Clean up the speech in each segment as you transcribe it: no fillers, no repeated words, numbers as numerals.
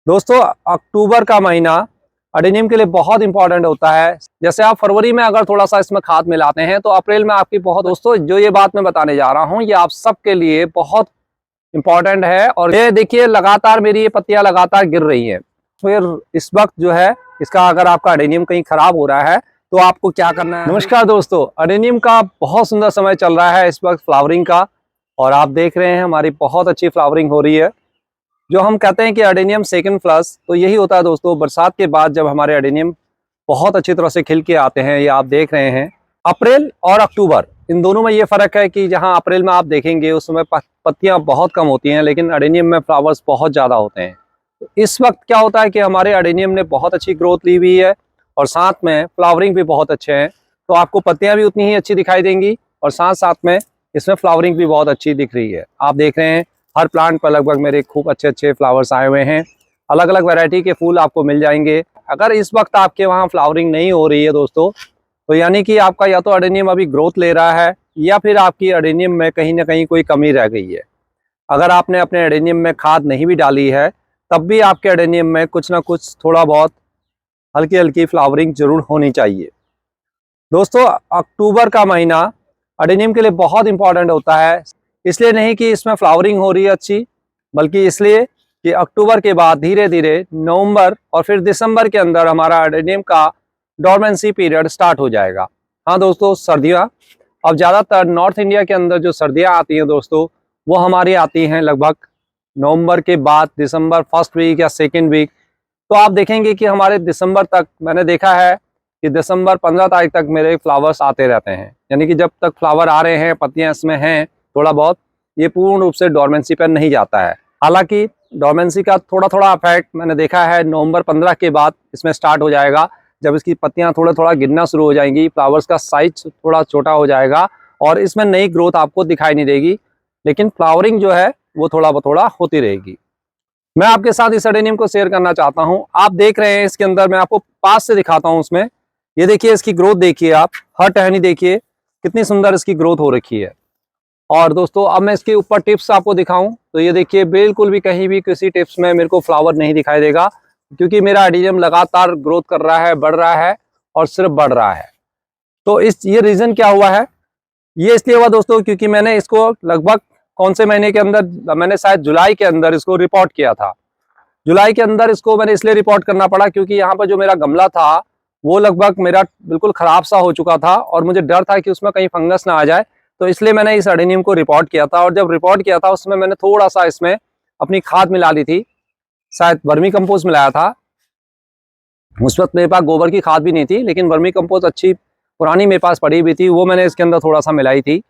दोस्तों, अक्टूबर का महीना अडेनियम के लिए बहुत इंपॉर्टेंट होता है। जैसे आप फरवरी में अगर थोड़ा सा इसमें खाद मिलाते हैं तो अप्रैल में आपकी बहुत दोस्तों जो ये बात मैं बताने जा रहा हूँ ये आप सबके लिए बहुत इंपॉर्टेंट है। और ये देखिए लगातार मेरी ये पत्तियां लगातार गिर रही हैं। फिर इस वक्त जो है इसका अगर आपका अडेनियम कहीं खराब हो रहा है तो आपको क्या करना है। नमस्कार दोस्तों, अडेनियम का बहुत सुंदर समय चल रहा है इस वक्त फ्लावरिंग का, और आप देख रहे हैं हमारी बहुत अच्छी फ्लावरिंग हो रही है। जो हम कहते हैं कि अडेनियम सेकंड फ्लश, तो यही होता है दोस्तों बरसात के बाद जब हमारे अडेनियम बहुत अच्छी तरह से खिल के आते हैं। ये आप देख रहे हैं अप्रैल और अक्टूबर, इन दोनों में ये फ़र्क है कि जहां अप्रैल में आप देखेंगे उस समय पत्तियां बहुत कम होती हैं, लेकिन अडेनियम में फ्लावर्स बहुत ज़्यादा होते हैं। तो इस वक्त क्या होता है कि हमारे अडेनियम ने बहुत अच्छी ग्रोथ ली हुई है और साथ में फ्लावरिंग भी बहुत अच्छे हैं। तो आपको पत्तियाँ भी उतनी ही अच्छी दिखाई देंगी और साथ साथ में इसमें फ्लावरिंग भी बहुत अच्छी दिख रही है। आप देख रहे हैं हर प्लांट पर लगभग मेरे खूब अच्छे अच्छे फ्लावर्स आए हुए हैं। अलग अलग वैरायटी के फूल आपको मिल जाएंगे। अगर इस वक्त आपके वहाँ फ्लावरिंग नहीं हो रही है दोस्तों, तो यानी कि आपका या तो अडेनियम अभी ग्रोथ ले रहा है या फिर आपकी अडेनियम में कहीं ना कहीं कोई कमी रह गई है। अगर आपने अपने अडेनियम में खाद नहीं भी डाली है तब भी आपके अडेनियम में कुछ ना कुछ थोड़ा बहुत हल्की हल्की फ्लावरिंग जरूर होनी चाहिए। दोस्तों, अक्टूबर का महीना अडेनियम के लिए बहुत इंपॉर्टेंट होता है। इसलिए नहीं कि इसमें फ्लावरिंग हो रही है अच्छी, बल्कि इसलिए कि अक्टूबर के बाद धीरे धीरे नवंबर और फिर दिसंबर के अंदर हमारा अडेनियम का डोरमेंसी पीरियड स्टार्ट हो जाएगा। हाँ दोस्तों, सर्दियाँ अब ज़्यादातर नॉर्थ इंडिया के अंदर जो सर्दियाँ आती हैं दोस्तों, वो हमारी आती हैं लगभग नवंबर के बाद दिसंबर फर्स्ट वीक या सेकेंड वीक। तो आप देखेंगे कि हमारे दिसंबर तक मैंने देखा है कि दिसंबर 15 तारीख तक मेरे फ्लावर्स आते रहते हैं। यानी कि जब तक फ्लावर आ रहे हैं, पत्तियां इसमें हैं थोड़ा बहुत, ये पूर्ण रूप से डोरमेंसी पर नहीं जाता है। हालांकि डोरमेंसी का थोड़ा थोड़ा इफेक्ट मैंने देखा है नवंबर 15 के बाद इसमें स्टार्ट हो जाएगा। जब इसकी पत्तियां थोड़ा थोड़ा गिरना शुरू हो जाएंगी, फ्लावर्स का साइज थोड़ा छोटा हो जाएगा और इसमें नई ग्रोथ आपको दिखाई नहीं देगी, लेकिन फ्लावरिंग जो है वो थोड़ा होती रहेगी। मैं आपके साथ इस अडेनियम को शेयर करना चाहता हूं। आप देख रहे हैं इसके अंदर, मैं आपको पास से दिखाता हूं। उसमें ये देखिए इसकी ग्रोथ देखिए, आप हर टहनी देखिए कितनी सुंदर इसकी ग्रोथ हो रखी है। और दोस्तों अब मैं इसके ऊपर टिप्स आपको दिखाऊं तो ये देखिए बिल्कुल भी कहीं भी किसी टिप्स में मेरे को फ्लावर नहीं दिखाई देगा, क्योंकि मेरा अडेनियम लगातार ग्रोथ कर रहा है, बढ़ रहा है और सिर्फ बढ़ रहा है। तो ये रीजन क्या हुआ है, ये इसलिए हुआ दोस्तों क्योंकि मैंने इसको लगभग कौन से महीने के अंदर, मैंने शायद जुलाई के अंदर इसको रिपोर्ट किया था। जुलाई के अंदर इसको मैंने इसलिए रिपोर्ट करना पड़ा क्योंकि यहाँ पर जो मेरा गमला था वो लगभग मेरा बिल्कुल खराब सा हो चुका था और मुझे डर था कि उसमें कहीं फंगस ना आ जाए। तो इसलिए मैंने इस अडेनियम को रिपोर्ट किया था, और जब रिपोर्ट किया था उसमें मैंने थोड़ा सा इसमें अपनी खाद मिला ली थी, शायद वर्मी कंपोस्ट मिलाया था। उस वक्त मेरे पास गोबर की खाद भी नहीं थी, लेकिन वर्मी कंपोस्ट अच्छी पुरानी मेरे पास पड़ी हुई थी, वो मैंने इसके अंदर थोड़ा सा मिलाई थी।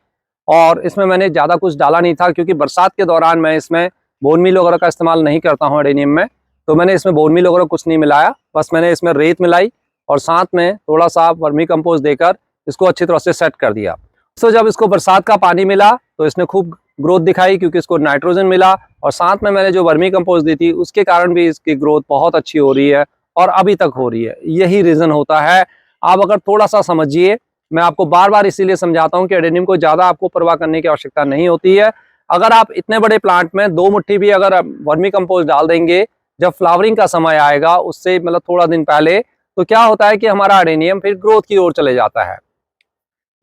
और इसमें मैंने ज़्यादा कुछ डाला नहीं था क्योंकि बरसात के दौरान मैं इसमें बोन मील वगैरह का इस्तेमाल नहीं करता हूँ अडेनियम में। तो मैंने इसमें बोन मील वगैरह कुछ नहीं मिलाया, बस मैंने इसमें रेत मिलाई और साथ में थोड़ा सा वर्मी कंपोस्ट देकर इसको अच्छी तरह से सेट कर दिया। तो जब इसको बरसात का पानी मिला तो इसने खूब ग्रोथ दिखाई, क्योंकि इसको नाइट्रोजन मिला और साथ में मैंने जो वर्मी कंपोस्ट दी थी उसके कारण भी इसकी ग्रोथ बहुत अच्छी हो रही है और अभी तक हो रही है। यही रीज़न होता है। आप अगर थोड़ा सा समझिए, मैं आपको बार बार इसीलिए समझाता हूँ कि अडेनियम को ज़्यादा आपको परवाह करने की आवश्यकता नहीं होती है। अगर आप इतने बड़े प्लांट में 2 मुट्ठी भी अगर वर्मी कंपोस्ट डाल देंगे जब फ्लावरिंग का समय आएगा उससे मतलब थोड़ा दिन पहले, तो क्या होता है कि हमारा अडेनियम फिर ग्रोथ की ओर चले जाता है।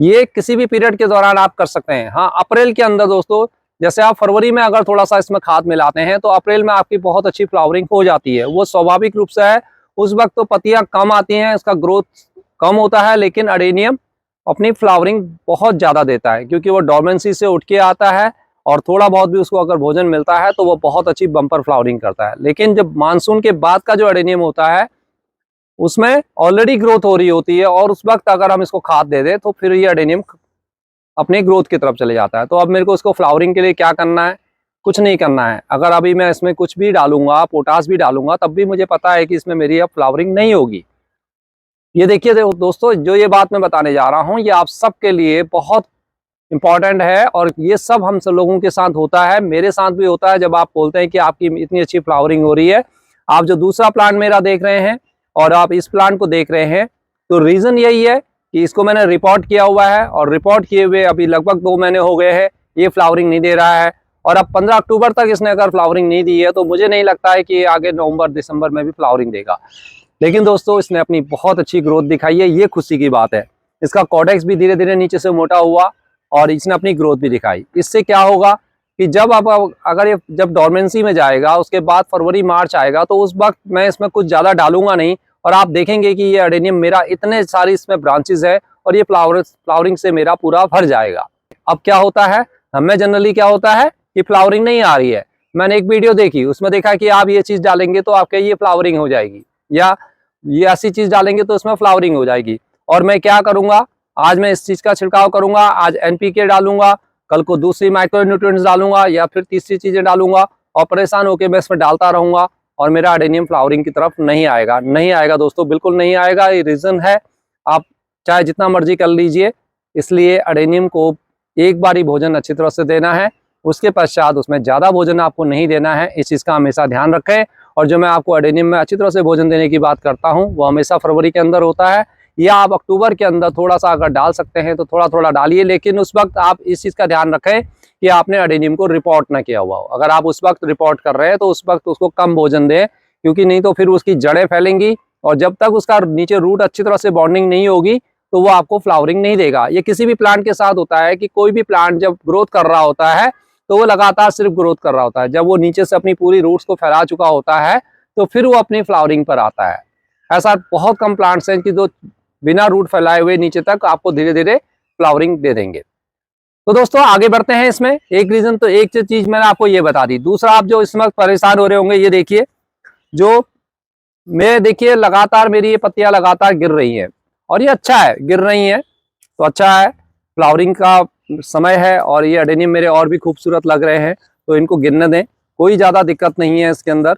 ये किसी भी पीरियड के दौरान आप कर सकते हैं। हाँ, अप्रैल के अंदर दोस्तों, जैसे आप फरवरी में अगर थोड़ा सा इसमें खाद मिलाते हैं तो अप्रैल में आपकी बहुत अच्छी फ्लावरिंग हो जाती है, वो स्वाभाविक रूप से है। उस वक्त तो पत्तियां कम आती हैं, इसका ग्रोथ कम होता है, लेकिन अडेनियम अपनी फ्लावरिंग बहुत ज़्यादा देता है क्योंकि वो डोरमेंसी से उठ के आता है और थोड़ा बहुत भी उसको अगर भोजन मिलता है तो वो बहुत अच्छी बम्पर फ्लावरिंग करता है। लेकिन जब मानसून के बाद का जो अडेनियम होता है उसमें ऑलरेडी ग्रोथ हो रही होती है और उस वक्त अगर हम इसको खाद दे दें तो फिर ये अडेनियम अपनी ग्रोथ की तरफ चले जाता है। तो अब मेरे को इसको फ्लावरिंग के लिए क्या करना है, कुछ नहीं करना है। अगर अभी मैं इसमें कुछ भी डालूंगा, पोटास भी डालूंगा, तब भी मुझे पता है कि इसमें मेरी अब फ्लावरिंग नहीं होगी। ये देखिए दोस्तों, जो ये बात मैं बताने जा रहा हूँ ये आप सबके लिए बहुत इंपॉर्टेंट है और ये सब हम सब लोगों के साथ होता है। मेरे साथ भी होता है। जब आप बोलते हैं कि आपकी इतनी अच्छी फ्लावरिंग हो रही है, आप जो दूसरा प्लांट मेरा देख रहे हैं और आप इस प्लांट को देख रहे हैं, तो रीज़न यही है कि इसको मैंने रिपोर्ट किया हुआ है और रिपोर्ट किए हुए अभी लगभग 2 महीने हो गए हैं, ये फ्लावरिंग नहीं दे रहा है। और अब 15 अक्टूबर तक इसने अगर फ्लावरिंग नहीं दी है तो मुझे नहीं लगता है कि आगे नवंबर दिसंबर में भी फ्लावरिंग देगा। लेकिन दोस्तों इसने अपनी बहुत अच्छी ग्रोथ दिखाई है, ये खुशी की बात है। इसका कॉडेक्स भी धीरे धीरे नीचे से मोटा हुआ और इसने अपनी ग्रोथ भी दिखाई। इससे क्या होगा कि जब आप अगर ये जब डोरमेंसी में जाएगा, उसके बाद फरवरी मार्च आएगा, तो उस वक्त मैं इसमें कुछ ज़्यादा डालूंगा नहीं और आप देखेंगे कि ये अडेनियम मेरा इतने सारी इसमें ब्रांचेस है और ये फ्लावरिंग से मेरा पूरा भर जाएगा। अब क्या होता है, हमें जनरली क्या होता है कि फ्लावरिंग नहीं आ रही है, मैंने एक वीडियो देखी, उसमें देखा कि आप ये चीज़ डालेंगे तो आपके ये फ्लावरिंग हो जाएगी, या ये ऐसी चीज़ डालेंगे तो इसमें फ्लावरिंग हो जाएगी। और मैं क्या करूँगा, आज मैं इस चीज़ का छिड़काव करूँगा, आज NPK डालूंगा, कल को दूसरी माइक्रो न्यूट्रिएंट्स डालूंगा या फिर तीसरी चीज़ें डालूंगा और परेशान होकर मैं इसमें डालता रहूँगा और मेरा अडेनियम फ्लावरिंग की तरफ नहीं आएगा। नहीं आएगा दोस्तों, बिल्कुल नहीं आएगा। ये रीज़न है, आप चाहे जितना मर्जी कर लीजिए, इसलिए अडेनियम को एक बार ही भोजन अच्छी तरह से देना है, उसके पश्चात उसमें ज़्यादा भोजन आपको नहीं देना है। इस चीज़ का हमेशा ध्यान रखें। और जो मैं आपको अडेनियम में अच्छी तरह से भोजन देने की बात करता हूँ वो हमेशा फरवरी के अंदर होता है, या आप अक्टूबर के अंदर थोड़ा सा अगर डाल सकते हैं तो थोड़ा थोड़ा डालिए। लेकिन उस वक्त आप इस चीज़ का ध्यान रखें कि आपने अडेनियम को रिपोर्ट ना किया हुआ हो। अगर आप उस वक्त रिपोर्ट कर रहे हैं तो उस वक्त उसको कम भोजन दें, क्योंकि नहीं तो फिर उसकी जड़ें फैलेंगी और जब तक उसका नीचे रूट अच्छी तरह से बॉन्डिंग नहीं होगी तो वो आपको फ्लावरिंग नहीं देगा। ये किसी भी प्लांट के साथ होता है कि कोई भी प्लांट जब ग्रोथ कर रहा होता है तो वो लगातार सिर्फ ग्रोथ कर रहा होता है, जब वो नीचे से अपनी पूरी रूट्स को फैला चुका होता है तो फिर वो अपनी फ्लावरिंग पर आता है। ऐसा बहुत कम प्लांट्स हैं कि जो बिना रूट फैलाए हुए नीचे तक आपको धीरे धीरे फ्लावरिंग दे देंगे। तो दोस्तों आगे बढ़ते हैं। इसमें एक रीजन तो एक चीज मैंने आपको ये बता दी। दूसरा, आप जो इस वक्त परेशान हो रहे होंगे, ये देखिए, जो मैं देखिए लगातार मेरी ये पत्तियां लगातार गिर रही हैं और ये अच्छा है, गिर रही हैं तो अच्छा है, फ्लावरिंग का समय है और ये अडेनियम मेरे और भी खूबसूरत लग रहे हैं, तो इनको गिरने दें, कोई ज़्यादा दिक्कत नहीं है इसके अंदर।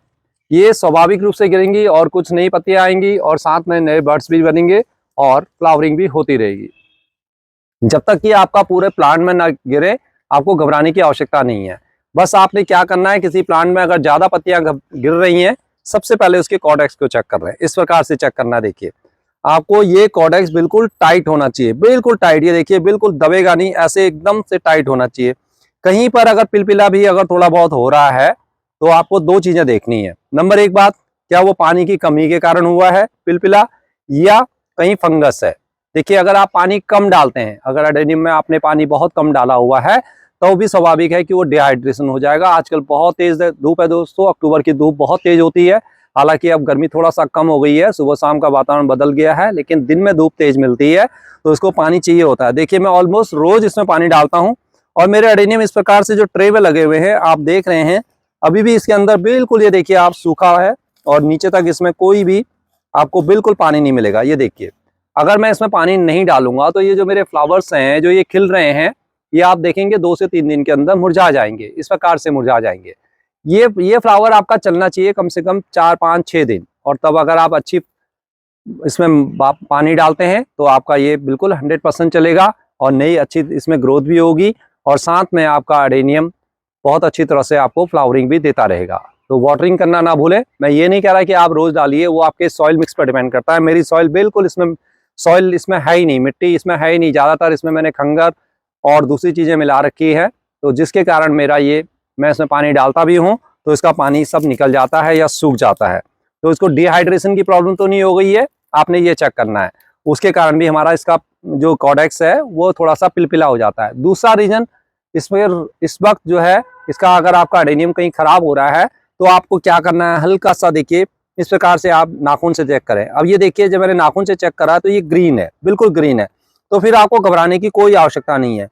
ये स्वाभाविक रूप से गिरेंगी और कुछ नई पत्तियां आएंगी और साथ में नए बर्ड्स भी बनेंगे और फ्लावरिंग भी होती रहेगी। जब तक कि आपका पूरे प्लांट में ना गिरे आपको घबराने की आवश्यकता नहीं है। बस आपने क्या करना है, किसी प्लांट में अगर ज़्यादा पत्तियां गिर रही हैं, सबसे पहले उसके कॉर्डेक्स को चेक कर रहे हैं। इस प्रकार से चेक करना, देखिए आपको ये कॉर्डेक्स बिल्कुल टाइट होना चाहिए, बिल्कुल टाइट। ये देखिए बिल्कुल दबेगा नहीं, ऐसे एकदम से टाइट होना चाहिए। कहीं पर अगर पिलपिला भी अगर थोड़ा बहुत हो रहा है तो आपको दो चीजें देखनी है। नंबर एक बात, क्या वो पानी की कमी के कारण हुआ है पिलपिला या कहीं फंगस है। देखिए अगर आप पानी कम डालते हैं, अगर अडेनियम में आपने पानी बहुत कम डाला हुआ है तो भी स्वाभाविक है कि वो डिहाइड्रेशन हो जाएगा। आजकल बहुत तेज धूप है दोस्तों, अक्टूबर की धूप बहुत तेज होती है। हालांकि अब गर्मी थोड़ा सा कम हो गई है, सुबह शाम का वातावरण बदल गया है, लेकिन दिन में धूप तेज मिलती है तो इसको पानी चाहिए होता है। देखिए मैं ऑलमोस्ट रोज इसमें पानी डालता हूँ और मेरे अडेनियम इस प्रकार से जो ट्रे में लगे हुए हैं आप देख रहे हैं, अभी भी इसके अंदर बिल्कुल ये देखिए आप सूखा है और नीचे तक इसमें कोई भी आपको बिल्कुल पानी नहीं मिलेगा। ये देखिए अगर मैं इसमें पानी नहीं डालूंगा तो ये जो मेरे फ्लावर्स हैं जो ये खिल रहे हैं, ये आप देखेंगे 2 से 3 दिन के अंदर मुरझा जाएंगे, इस प्रकार से मुरझा जाएंगे। ये फ्लावर आपका चलना चाहिए कम से कम 4, 5, 6 दिन, और तब अगर आप अच्छी इसमें पानी डालते हैं तो आपका ये बिल्कुल 100% चलेगा और नई अच्छी इसमें ग्रोथ भी होगी और साथ में आपका अडेनियम बहुत अच्छी तरह से आपको फ्लावरिंग भी देता रहेगा। तो वाटरिंग करना ना भूलें। मैं ये नहीं कह रहा कि आप रोज डालिए, वो आपके सॉइल मिक्स पर डिपेंड करता है। मेरी सॉइल बिल्कुल इसमें सॉइल इसमें है ही नहीं, मिट्टी इसमें है ही नहीं, ज़्यादातर इसमें मैंने खंगर और दूसरी चीज़ें मिला रखी है, तो जिसके कारण मेरा ये मैं इसमें पानी डालता भी हूँ तो इसका पानी सब निकल जाता है या सूख जाता है। तो इसको डिहाइड्रेशन की प्रॉब्लम तो नहीं हो गई है, आपने ये चेक करना है। उसके कारण भी हमारा इसका जो कॉडेक्स है वो थोड़ा सा पिलपिला हो जाता है। दूसरा रीजन इसमें इस वक्त जो है इसका, अगर आपका अडेनियम कहीं खराब हो रहा है तो आपको क्या करना है, हल्का सा देखिए इस प्रकार से आप नाखून से चेक करें। अब ये देखिए जब मैंने नाखून से चेक करा तो ये ग्रीन है, बिल्कुल ग्रीन है, तो फिर आपको घबराने की कोई आवश्यकता नहीं है।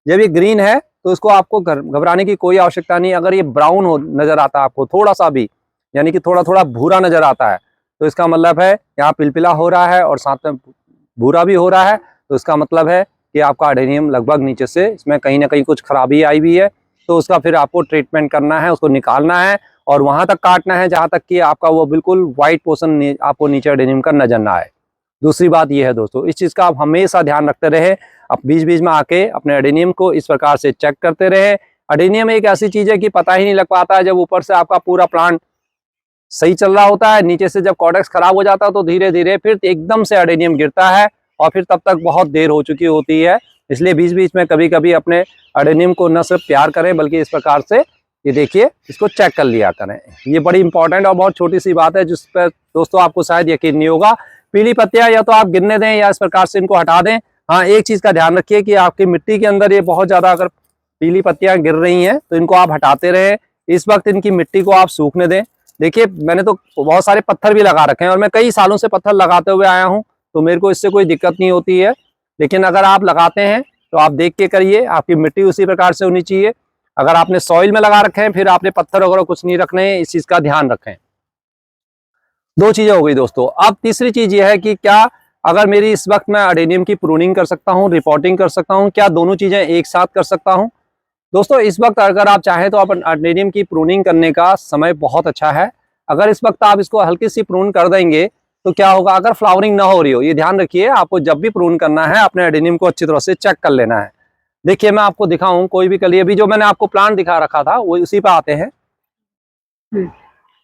जब ये ग्रीन है तो इसको आपको घबराने की कोई आवश्यकता नहीं। अगर ये ब्राउन हो नजर आता है आपको थोड़ा सा भी, यानी कि थोड़ा थोड़ा भूरा नजर आता है, तो इसका मतलब है यहाँ पिलपिला हो रहा है और साथ में भूरा भी हो रहा है, तो इसका मतलब है कि आपका अडेनियम लगभग नीचे से इसमें कहीं ना कहीं कुछ खराबी आई हुई है। तो उसका फिर आपको ट्रीटमेंट करना है, उसको निकालना है और वहां तक काटना है जहां तक कि आपका वो बिल्कुल व्हाइट पोर्शन आपको नीचे अडेनियम का नजर ना आए। दूसरी बात यह है दोस्तों, इस चीज़ का आप हमेशा ध्यान रखते रहे, आप बीच बीच में आके अपने अडेनियम को इस प्रकार से चेक करते रहे। अडेनियम एक ऐसी चीज़ है कि पता ही नहीं लग पाता है, जब ऊपर से आपका पूरा प्लांट सही चल रहा होता है, नीचे से जब कॉर्डेक्स खराब हो जाता है तो धीरे धीरे फिर एकदम से अडेनियम गिरता है और फिर तब तक बहुत देर हो चुकी होती है इसलिए बीच बीच में कभी कभी अपने एडेनियम को न सिर्फ प्यार करें बल्कि इस प्रकार से ये देखिए इसको चेक कर लिया करें। ये बड़ी इंपॉर्टेंट और बहुत छोटी सी बात है जिस पर दोस्तों आपको शायद यकीन नहीं होगा। पीली पत्तियां या तो आप गिरने दें या इस प्रकार से इनको हटा दें। हाँ, एक चीज का ध्यान रखिए कि आपकी मिट्टी के अंदर ये बहुत ज्यादा अगर पीली पत्तियां गिर रही हैं तो इनको आप हटाते रहें। इस वक्त इनकी मिट्टी को आप सूखने दें। देखिए मैंने तो बहुत सारे पत्थर भी लगा रखे हैं और मैं कई सालों से पत्थर लगाते हुए आया हूँ, तो मेरे को इससे कोई दिक्कत नहीं होती है। लेकिन अगर आप लगाते हैं तो आप देख के करिए, आपकी मिट्टी उसी प्रकार से होनी चाहिए। अगर आपने सॉइल में लगा रखे हैं फिर आपने पत्थर वगैरह कुछ नहीं रखने हैं, इस चीज का ध्यान रखें। दो चीजें हो गई दोस्तों। अब तीसरी चीज ये है कि क्या अगर मेरी इस वक्त मैं एडेनियम की प्रूनिंग कर सकता हूँ, रिपोर्टिंग कर सकता हूँ, क्या दोनों चीजें एक साथ कर सकता हूँ? दोस्तों इस वक्त अगर आप चाहें तो आप एडेनियम की प्रूनिंग करने का समय बहुत अच्छा है। अगर इस वक्त आप इसको हल्की सी प्रून कर देंगे तो क्या होगा, अगर फ्लावरिंग ना हो रही हो, ये ध्यान रखिए, आपको जब भी प्रून करना है अपने एडेनियम को अच्छी तरह से चेक कर लेना है। देखिए मैं आपको दिखाऊं कोई भी कली, अभी जो मैंने आपको प्लांट दिखा रखा था वो उसी पे आते हैं।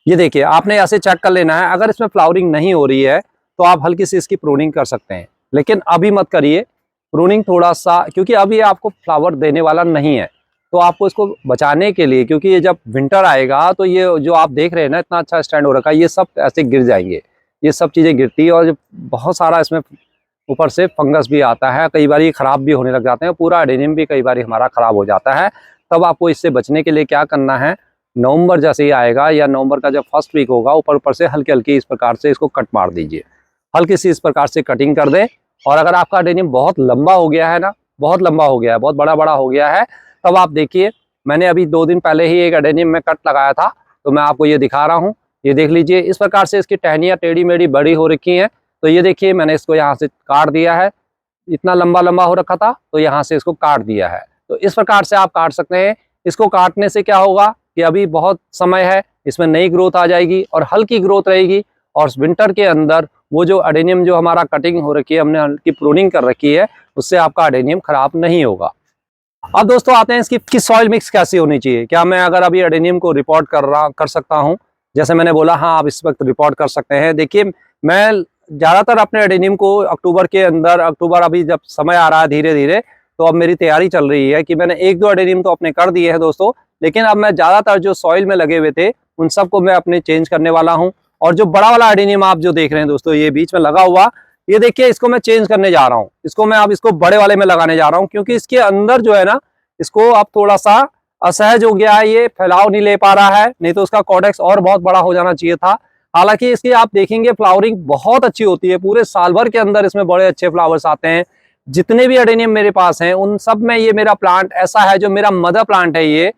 ये देखिए आपने ऐसे चेक कर लेना है। अगर इसमें फ्लावरिंग नहीं हो रही है तो आप हल्की सी इसकी प्रूनिंग कर सकते हैं, लेकिन अभी मत करिए प्रूनिंग थोड़ा सा, क्योंकि अभी आपको फ्लावर देने वाला नहीं है। तो आपको इसको बचाने के लिए, क्योंकि ये जब विंटर आएगा तो ये जो आप देख रहे हैं ना इतना अच्छा स्टैंड हो रखा है, ये सब ऐसे गिर जाएंगे। ये सब चीज़ें गिरती है और बहुत सारा इसमें ऊपर से फंगस भी आता है, कई बार ये खराब भी होने लग जाते हैं, पूरा एडेनियम भी कई बार हमारा खराब हो जाता है। तब आपको इससे बचने के लिए क्या करना है, नवंबर जैसे ही आएगा या नवंबर का जब फर्स्ट वीक होगा, ऊपर ऊपर से हल्की हल्की इस प्रकार से इसको कट मार दीजिए, हल्की सी इस प्रकार से कटिंग कर दें। और अगर आपका एडेनियम बहुत लंबा हो गया है ना, बहुत लंबा हो गया है, बहुत बड़ा बड़ा हो गया है, तब आप देखिए मैंने अभी 2 दिन पहले ही एक एडेनियम में कट लगाया था, तो मैं आपको ये दिखा रहा हूँ। ये देख लीजिए इस प्रकार से इसकी टहनियाँ टेढ़ी मेढ़ी बड़ी हो रखी हैं। तो ये देखिए मैंने इसको यहाँ से काट दिया है, इतना लंबा लंबा हो रखा था तो यहाँ से इसको काट दिया है। तो इस प्रकार से आप काट सकते हैं। इसको काटने से क्या होगा कि अभी बहुत समय है, इसमें नई ग्रोथ आ जाएगी और हल्की ग्रोथ रहेगी। और विंटर के अंदर वो जो एडेनियम जो हमारा कटिंग हो रखी है, हमने हल्की प्रूनिंग कर रखी है, उससे आपका एडेनियम खराब नहीं होगा। अब दोस्तों आते हैं इसकी सॉइल मिक्स कैसी होनी चाहिए। क्या मैं अगर अभी एडेनियम को रिपोर्ट कर सकता हूँ? जैसे मैंने बोला, हाँ आप इस वक्त रिपोर्ट कर सकते हैं। देखिए मैं ज़्यादातर अपने एडेनियम को अक्टूबर के अंदर, अक्टूबर अभी जब समय आ रहा है धीरे धीरे, तो अब मेरी तैयारी चल रही है कि मैंने 1-2 एडेनियम तो अपने कर दिए हैं दोस्तों, लेकिन अब मैं ज़्यादातर जो सॉइल में लगे हुए थे उन सबको मैं अपने चेंज करने वाला हूँ। और जो बड़ा वाला एडेनियम आप जो देख रहे हैं दोस्तों, ये बीच में लगा हुआ, ये देखिए इसको मैं चेंज करने जा रहा हूँ। इसको मैं अब इसको बड़े वाले में लगाने जा रहा हूँ, क्योंकि इसके अंदर जो है ना, इसको अब थोड़ा सा असहज हो गया है, ये फैलाव नहीं ले पा रहा है, नहीं तो उसका कॉर्डेक्स और बहुत बड़ा हो जाना चाहिए था। हालांकि इसकी आप देखेंगे फ्लावरिंग बहुत अच्छी होती है, पूरे साल भर के अंदर इसमें बड़े अच्छे फ्लावर्स आते हैं। जितने भी एडेनियम मेरे पास हैं उन सब में ये मेरा प्लांट ऐसा है जो मेरा मदर प्लांट है, ये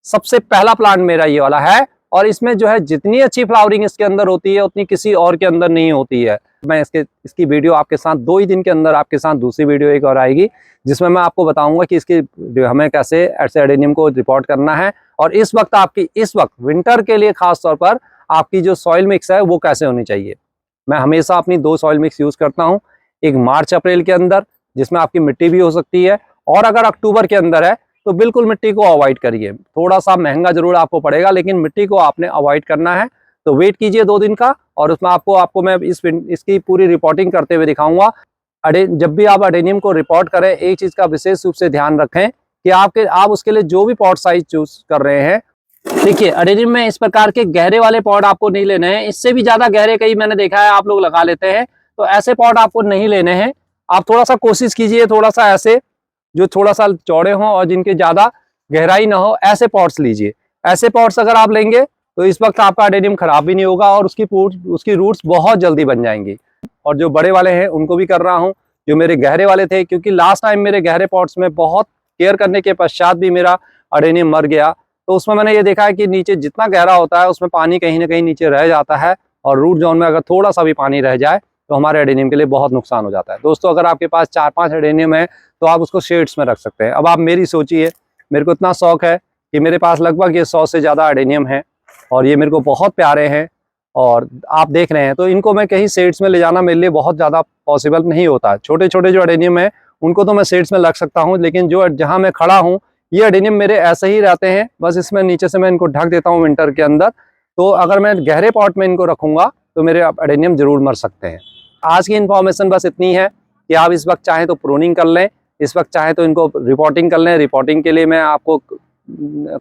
सबसे पहला प्लांट मेरा ये वाला है। और इसमें जो है जितनी अच्छी फ्लावरिंग इसके अंदर होती है उतनी किसी और के अंदर नहीं होती है। मैं इसकी वीडियो आपके साथ 2 ही दिन के अंदर आपके साथ दूसरी वीडियो एक और आएगी, जिसमें मैं आपको बताऊंगा कि इसकी हमें कैसे ऐसे एडेनियम को रिपोर्ट करना है। और इस वक्त विंटर के लिए खास तौर पर आपकी जो सॉइल मिक्स है वो कैसे होनी चाहिए। मैं हमेशा अपनी 2 सॉइल मिक्स यूज करता हूँ, एक मार्च अप्रैल के अंदर जिसमें आपकी मिट्टी भी हो सकती है, और अगर अक्टूबर के अंदर है तो बिल्कुल मिट्टी को अवॉइड करिए। थोड़ा सा महंगा जरूर आपको पड़ेगा, लेकिन मिट्टी को आपने अवॉइड करना है। तो वेट कीजिए 2 दिन का, और उसमें आपको मैं इसकी पूरी रिपोर्टिंग करते हुए दिखाऊंगा। जब भी आप एडेनियम को रिपोर्ट करें, एक चीज का विशेष रूप से ध्यान रखें कि आप उसके लिए जो भी पॉट साइज चूज कर रहे हैं, देखिए एडेनियम में इस प्रकार के गहरे वाले पॉट आपको नहीं लेने हैं। इससे भी ज्यादा गहरे कई मैंने देखा है आप लोग लगा लेते हैं, तो ऐसे पॉट आपको नहीं लेने हैं। आप थोड़ा सा कोशिश कीजिए, थोड़ा सा ऐसे जो थोड़ा सा चौड़े हों और जिनके ज्यादा गहराई ना हो, ऐसे पॉट्स लीजिए। ऐसे पॉट्स अगर आप लेंगे तो इस वक्त आपका एडेनियम खराब भी नहीं होगा और उसकी रूट्स बहुत जल्दी बन जाएंगी। और जो बड़े वाले हैं उनको भी कर रहा हूँ, जो मेरे गहरे वाले थे, क्योंकि लास्ट टाइम मेरे गहरे पॉट्स में बहुत केयर करने के पश्चात भी मेरा एडेनियम मर गया। तो उसमें मैंने ये देखा है कि नीचे जितना गहरा होता है उसमें पानी कहीं ना कहीं नीचे रह जाता है, और रूट जोन में अगर थोड़ा सा भी पानी रह जाए तो हमारे एडेनियम के लिए बहुत नुकसान हो जाता है। दोस्तों अगर आपके पास 4-5 एडेनियम है तो आप उसको शेड्स में रख सकते हैं। अब आप मेरी सोचिए, मेरे को इतना शौक है कि मेरे पास लगभग ये 100 से ज़्यादा एडेनियम है और ये मेरे को बहुत प्यारे हैं, और आप देख रहे हैं, तो इनको मैं कहीं शेड्स में ले जाना मेरे लिए बहुत ज़्यादा पॉसिबल नहीं होता है। छोटे छोटे जो एडेनियम है उनको तो मैं शेड्स में लग सकता हूँ, लेकिन जो जहाँ मैं खड़ा हूँ ये एडेनियम मेरे ऐसे ही रहते हैं, बस इसमें नीचे से मैं इनको ढक देता हूँ विंटर के अंदर। तो अगर मैं गहरे पॉट में इनको रखूँगा तो मेरे एडेनियम जरूर मर सकते हैं। आज की इन्फॉर्मेशन बस इतनी है कि आप इस वक्त चाहें तो प्रूनिंग कर लें, इस वक्त चाहे तो इनको रिपोर्टिंग कर लें। रिपोर्टिंग के लिए मैं आपको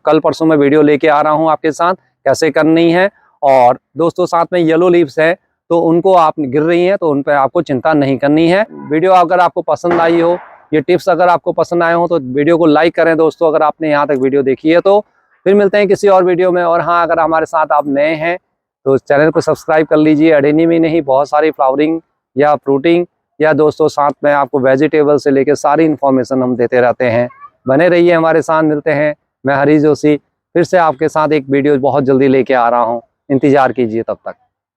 कल परसों में वीडियो लेके आ रहा हूँ आपके साथ कैसे करनी है। और दोस्तों साथ में येलो लीव्स है तो उनको आप गिर रही हैं तो उन पर आपको चिंता नहीं करनी है। वीडियो अगर आपको पसंद आई हो, ये टिप्स अगर आपको पसंद आए हो तो वीडियो को लाइक करें दोस्तों, अगर आपने यहाँ तक वीडियो देखी है तो। फिर मिलते हैं किसी और वीडियो में। और हाँ, अगर हमारे साथ आप नए हैं तो चैनल को सब्सक्राइब कर लीजिए। अडेनियम ही नहीं, बहुत सारी फ्लावरिंग या फ्रूटिंग या दोस्तों साथ में आपको वेजिटेबल से लेकर सारी इन्फॉर्मेशन हम देते रहते हैं। बने रहिए हमारे साथ। मिलते हैं। मैं हरीश जोशी फिर से आपके साथ एक वीडियो बहुत जल्दी लेके आ रहा हूँ, इंतजार कीजिए तब तक।